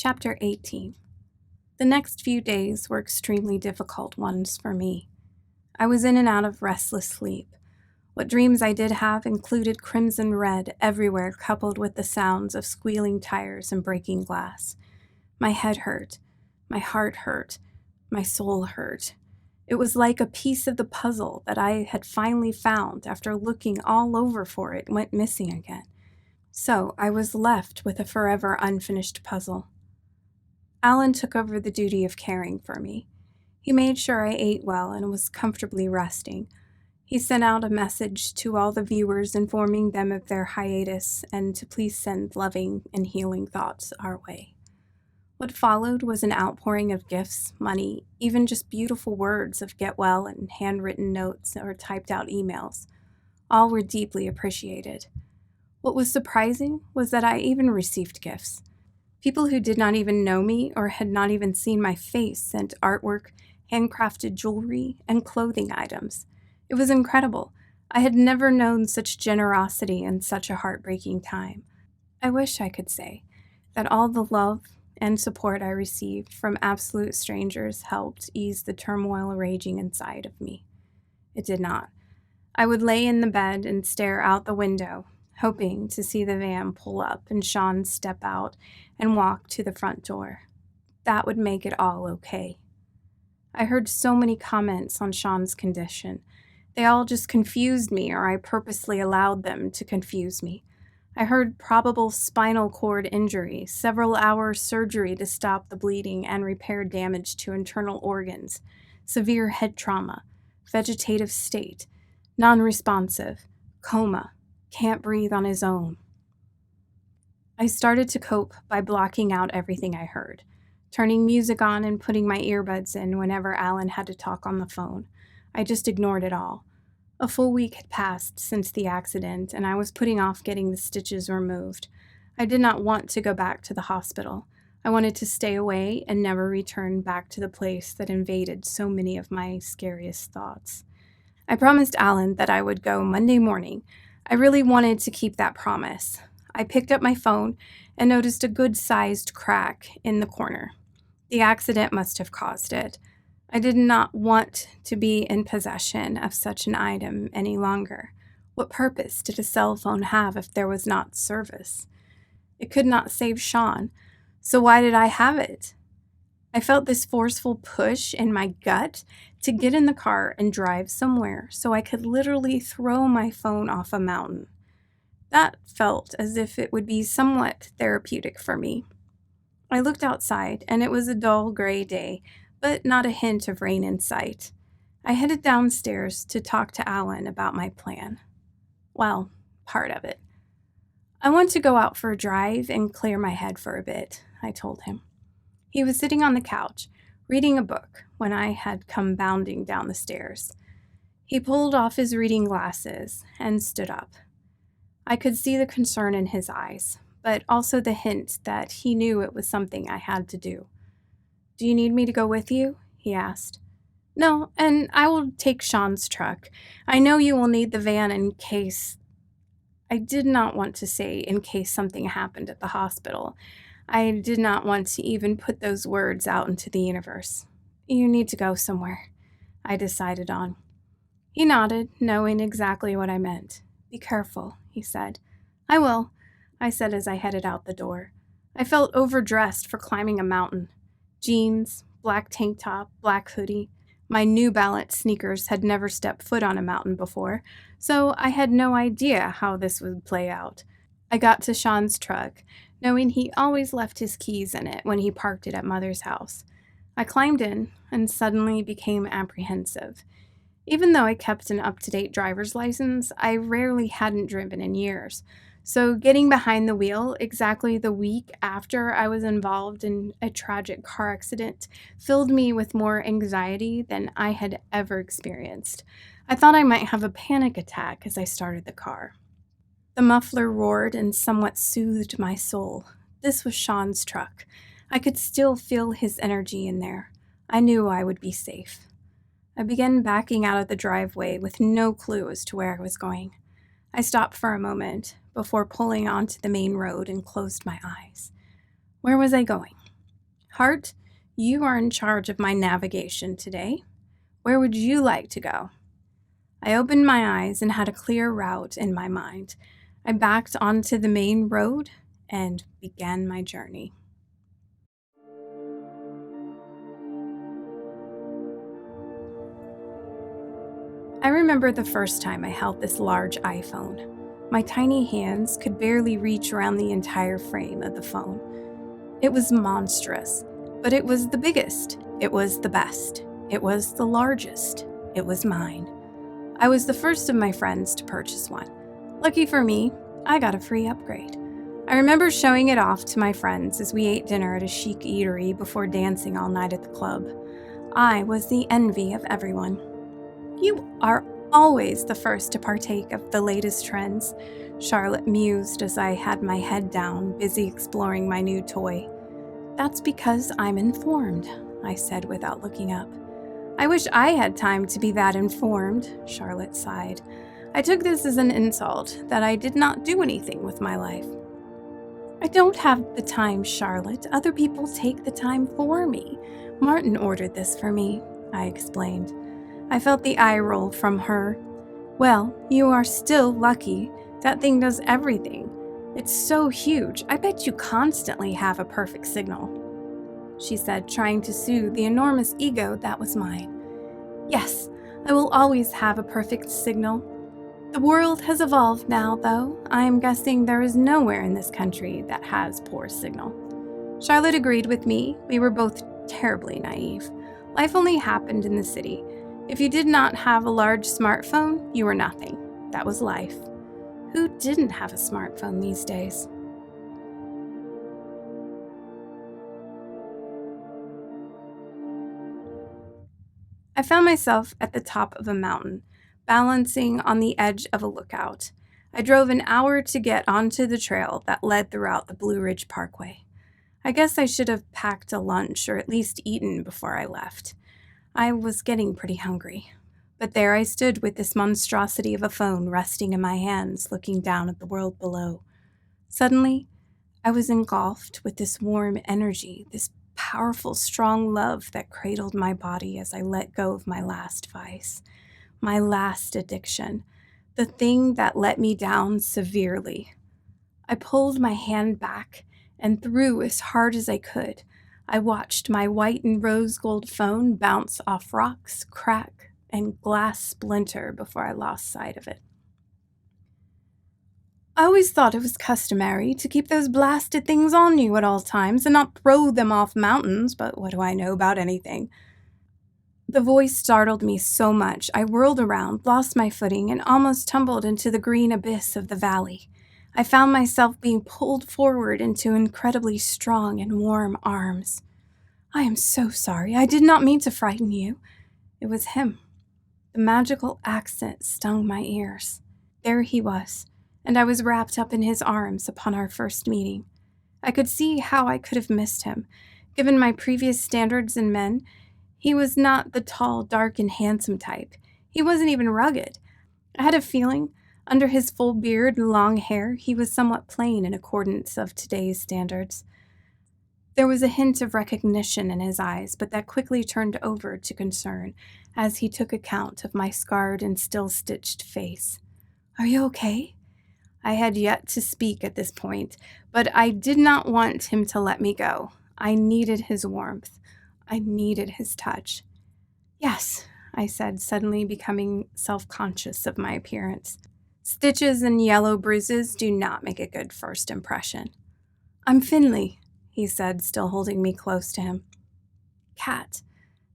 Chapter 18. The next few days were extremely difficult ones for me. I was in and out of restless sleep. What dreams I did have included crimson red everywhere, coupled with the sounds of squealing tires and breaking glass. My head hurt. My heart hurt. My soul hurt. It was like a piece of the puzzle that I had finally found after looking all over for it went missing again. So I was left with a forever unfinished puzzle. Alan took over the duty of caring for me. He made sure I ate well and was comfortably resting. He sent out a message to all the viewers informing them of their hiatus and to please send loving and healing thoughts our way. What followed was an outpouring of gifts, money, even just beautiful words of get well and handwritten notes or typed out emails. All were deeply appreciated. What was surprising was that I even received gifts. People who did not even know me or had not even seen my face sent artwork, handcrafted jewelry, and clothing items. It was incredible. I had never known such generosity in such a heartbreaking time. I wish I could say that all the love and support I received from absolute strangers helped ease the turmoil raging inside of me. It did not. I would lay in the bed and stare out the window, hoping to see the van pull up and Sean step out and walk to the front door. That would make it all okay. I heard so many comments on Sean's condition. They all just confused me, or I purposely allowed them to confuse me. I heard probable spinal cord injury, several hours surgery to stop the bleeding and repair damage to internal organs, severe head trauma, vegetative state, non-responsive, coma, can't breathe on his own. I started to cope by blocking out everything I heard, turning music on and putting my earbuds in whenever Alan had to talk on the phone. I just ignored it all. A full week had passed since the accident, and I was putting off getting the stitches removed. I did not want to go back to the hospital. I wanted to stay away and never return back to the place that invaded so many of my scariest thoughts. I promised Alan that I would go Monday morning. I really wanted to keep that promise. I picked up my phone and noticed a good-sized crack in the corner. The accident must have caused it. I did not want to be in possession of such an item any longer. What purpose did a cell phone have if there was not service? It could not save Sean, so why did I have it? I felt this forceful push in my gut to get in the car and drive somewhere so I could literally throw my phone off a mountain. That felt as if it would be somewhat therapeutic for me. I looked outside, and it was a dull gray day, but not a hint of rain in sight. I headed downstairs to talk to Alan about my plan. Well, part of it. I want to go out for a drive and clear my head for a bit, I told him. He was sitting on the couch, reading a book, when I had come bounding down the stairs. He pulled off his reading glasses and stood up. I could see the concern in his eyes, but also the hint that he knew it was something I had to do. "Do you need me to go with you?" he asked. "No, and I will take Sean's truck. I know you will need the van in case—" I did not want to say in case something happened at the hospital. I did not want to even put those words out into the universe. "You need to go somewhere," I decided on. He nodded, knowing exactly what I meant. "Be careful," he said. "I will," I said as I headed out the door. I felt overdressed for climbing a mountain. Jeans, black tank top, black hoodie. My New Balance sneakers had never stepped foot on a mountain before, so I had no idea how this would play out. I got to Sean's truck, knowing he always left his keys in it when he parked it at Mother's house. I climbed in and suddenly became apprehensive. Even though I kept an up-to-date driver's license, I rarely hadn't driven in years. So getting behind the wheel exactly the week after I was involved in a tragic car accident filled me with more anxiety than I had ever experienced. I thought I might have a panic attack as I started the car. The muffler roared and somewhat soothed my soul. This was Sean's truck. I could still feel his energy in there. I knew I would be safe. I began backing out of the driveway with no clue as to where I was going. I stopped for a moment before pulling onto the main road and closed my eyes. Where was I going? Sweetheart, you are in charge of my navigation today. Where would you like to go? I opened my eyes and had a clear route in my mind. I backed onto the main road and began my journey. I remember the first time I held this large iPhone. My tiny hands could barely reach around the entire frame of the phone. It was monstrous, but it was the biggest. It was the best. It was the largest. It was mine. I was the first of my friends to purchase one. Lucky for me, I got a free upgrade. I remember showing it off to my friends as we ate dinner at a chic eatery before dancing all night at the club. I was the envy of everyone. You are always the first to partake of the latest trends, Charlotte mused as I had my head down, busy exploring my new toy. That's because I'm informed, I said without looking up. I wish I had time to be that informed, Charlotte sighed. I took this as an insult, that I did not do anything with my life. I don't have the time, Charlotte. Other people take the time for me. Martin ordered this for me, I explained. I felt the eye roll from her. Well, you are still lucky. That thing does everything. It's so huge. I bet you constantly have a perfect signal, she said, trying to soothe the enormous ego that was mine. Yes, I will always have a perfect signal. The world has evolved now, though. I am guessing there is nowhere in this country that has poor signal. Charlotte agreed with me. We were both terribly naive. Life only happened in the city. If you did not have a large smartphone, you were nothing. That was life. Who didn't have a smartphone these days? I found myself at the top of a mountain, balancing on the edge of a lookout. I drove an hour to get onto the trail that led throughout the Blue Ridge Parkway. I guess I should have packed a lunch or at least eaten before I left. I was getting pretty hungry. But there I stood with this monstrosity of a phone resting in my hands, looking down at the world below. Suddenly, I was engulfed with this warm energy, this powerful, strong love that cradled my body as I let go of my last vice, my last addiction, the thing that let me down severely. I pulled my hand back and threw as hard as I could. I watched my white and rose gold phone bounce off rocks, crack, and glass splinter before I lost sight of it. I always thought it was customary to keep those blasted things on you at all times and not throw them off mountains, but what do I know about anything? The voice startled me so much, I whirled around, lost my footing, and almost tumbled into the green abyss of the valley. I found myself being pulled forward into incredibly strong and warm arms. I am so sorry. I did not mean to frighten you. It was him. The magical accent stung my ears. There he was, and I was wrapped up in his arms upon our first meeting. I could see how I could have missed him. Given my previous standards in men, he was not the tall, dark, and handsome type. He wasn't even rugged. I had a feeling, under his full beard and long hair, he was somewhat plain in accordance of today's standards. There was a hint of recognition in his eyes, but that quickly turned over to concern as he took account of my scarred and still-stitched face. Are you okay? I had yet to speak at this point, but I did not want him to let me go. I needed his warmth. I needed his touch. Yes, I said, suddenly becoming self-conscious of my appearance. Stitches and yellow bruises do not make a good first impression. I'm Finley, he said, still holding me close to him. Cat,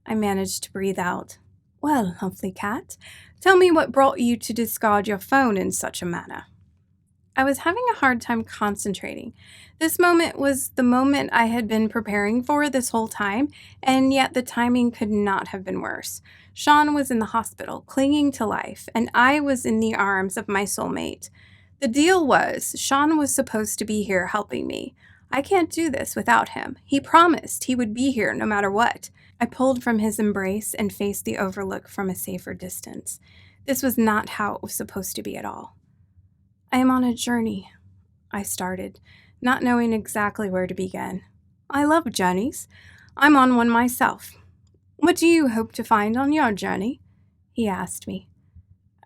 I managed to breathe out. Well, lovely cat, tell me what brought you to discard your phone in such a manner. I was having a hard time concentrating. This moment was the moment I had been preparing for this whole time, and yet the timing could not have been worse. Sean was in the hospital, clinging to life, and I was in the arms of my soulmate. The deal was, Sean was supposed to be here helping me. I can't do this without him. He promised he would be here no matter what. I pulled from his embrace and faced the overlook from a safer distance. This was not how it was supposed to be at all. I am on a journey, I started, not knowing exactly where to begin. I love journeys. I'm on one myself. What do you hope to find on your journey? He asked me.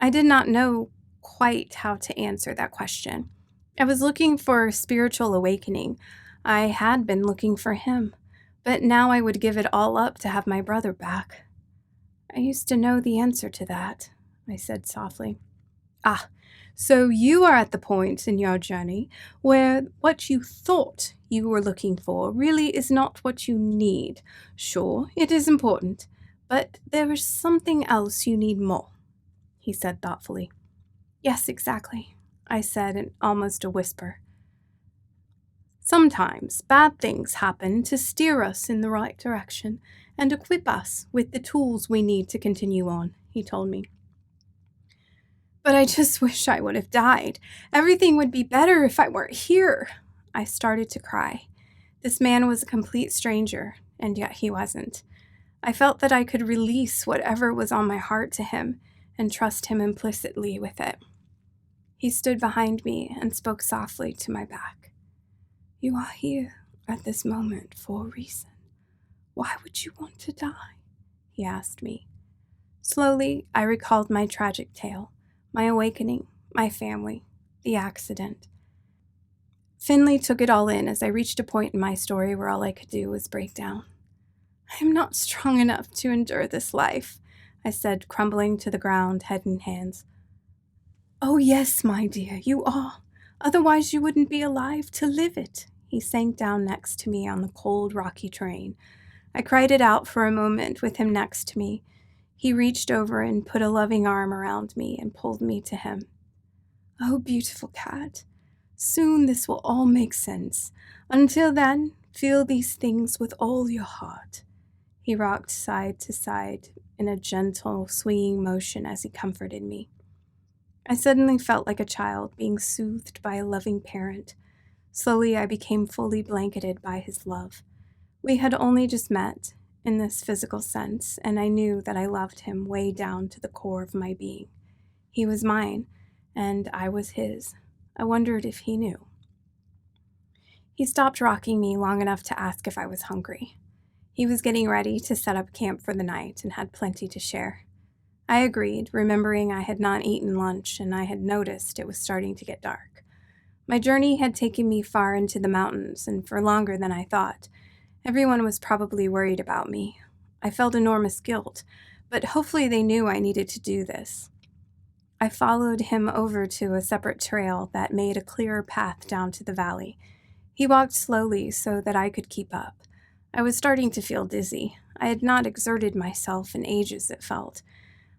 I did not know quite how to answer that question. I was looking for spiritual awakening. I had been looking for him, but now I would give it all up to have my brother back. I used to know the answer to that, I said softly. Ah, so you are at the point in your journey where what you thought you were looking for really is not what you need. Sure, it is important, but there is something else you need more, he said thoughtfully. Yes, exactly, I said in almost a whisper. Sometimes bad things happen to steer us in the right direction and equip us with the tools we need to continue on, he told me. But I just wish I would have died. Everything would be better if I weren't here. I started to cry. This man was a complete stranger, and yet he wasn't. I felt that I could release whatever was on my heart to him and trust him implicitly with it. He stood behind me and spoke softly to my back. You are here at this moment for a reason. Why would you want to die? He asked me. Slowly, I recalled my tragic tale, my awakening, my family, the accident. Finley took it all in as I reached a point in my story where all I could do was break down. I am not strong enough to endure this life, I said, crumbling to the ground, head in hands. Oh yes, my dear, you are. Otherwise you wouldn't be alive to live it. He sank down next to me on the cold, rocky terrain. I cried it out for a moment with him next to me. He reached over and put a loving arm around me and pulled me to him. Oh, beautiful cat. Soon this will all make sense. Until then, feel these things with all your heart. He rocked side to side in a gentle, swinging motion as he comforted me. I suddenly felt like a child being soothed by a loving parent. Slowly, I became fully blanketed by his love. We had only just met, in this physical sense, and I knew that I loved him way down to the core of my being. He was mine, and I was his. I wondered if he knew. He stopped rocking me long enough to ask if I was hungry. He was getting ready to set up camp for the night and had plenty to share. I agreed, remembering I had not eaten lunch and I had noticed it was starting to get dark. My journey had taken me far into the mountains and for longer than I thought. Everyone was probably worried about me. I felt enormous guilt, but hopefully they knew I needed to do this. I followed him over to a separate trail that made a clearer path down to the valley. He walked slowly so that I could keep up. I was starting to feel dizzy. I had not exerted myself in ages, it felt.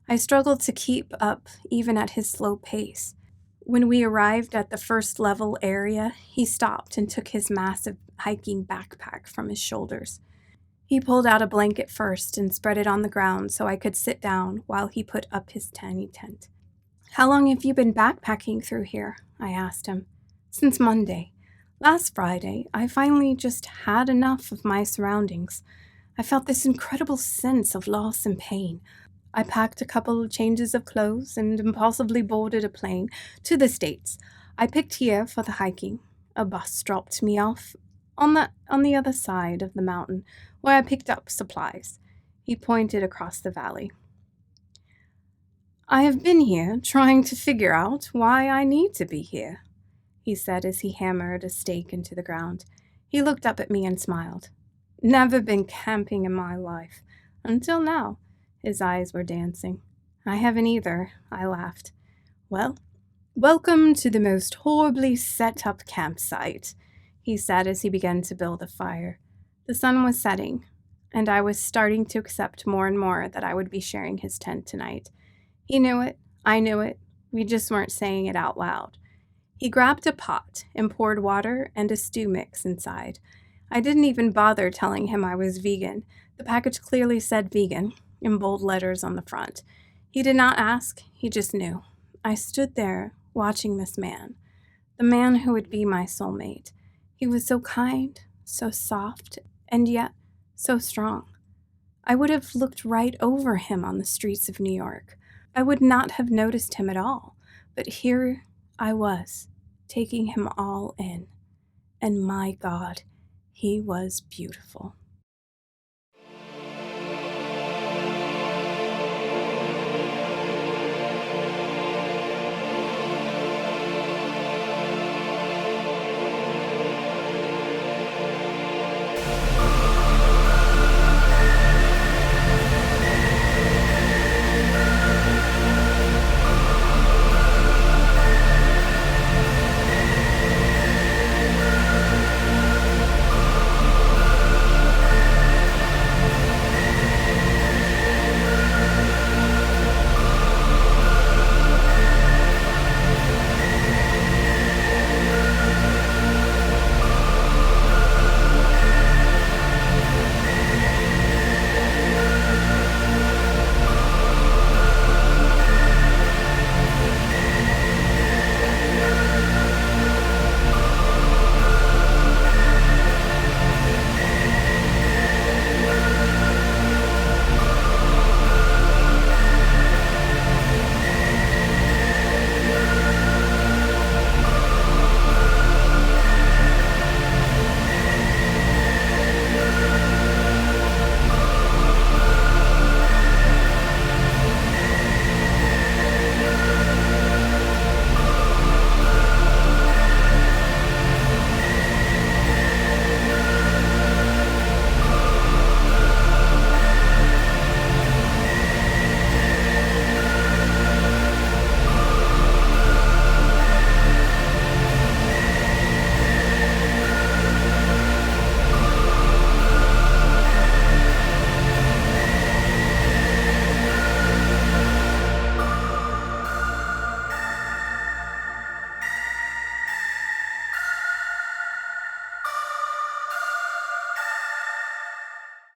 I struggled to keep up even at his slow pace. When we arrived at the first level area, he stopped and took his massive hiking backpack from his shoulders. He pulled out a blanket first and spread it on the ground so I could sit down while he put up his tiny tent. How long have you been backpacking through here? I asked him. Since Monday. Last Friday, I finally just had enough of my surroundings. I felt this incredible sense of loss and pain. I packed a couple of changes of clothes and impulsively boarded a plane to the States. I picked here for the hiking. A bus dropped me off on the other side of the mountain, where I picked up supplies. He pointed across the valley. I have been here trying to figure out why I need to be here, he said as he hammered a stake into the ground. He looked up at me and smiled. Never been camping in my life. Until now. His eyes were dancing. I haven't either, I laughed. Well, welcome to the most horribly set-up campsite, he said as he began to build a fire. The sun was setting, and I was starting to accept more and more that I would be sharing his tent tonight. He knew it, I knew it, we just weren't saying it out loud. He grabbed a pot and poured water and a stew mix inside. I didn't even bother telling him I was vegan. The package clearly said vegan, in bold letters on the front. He did not ask, he just knew. I stood there, watching this man, the man who would be my soulmate. He was so kind, so soft, and yet so strong. I would have looked right over him on the streets of New York. I would not have noticed him at all, but here I was, taking him all in. And my God, he was beautiful.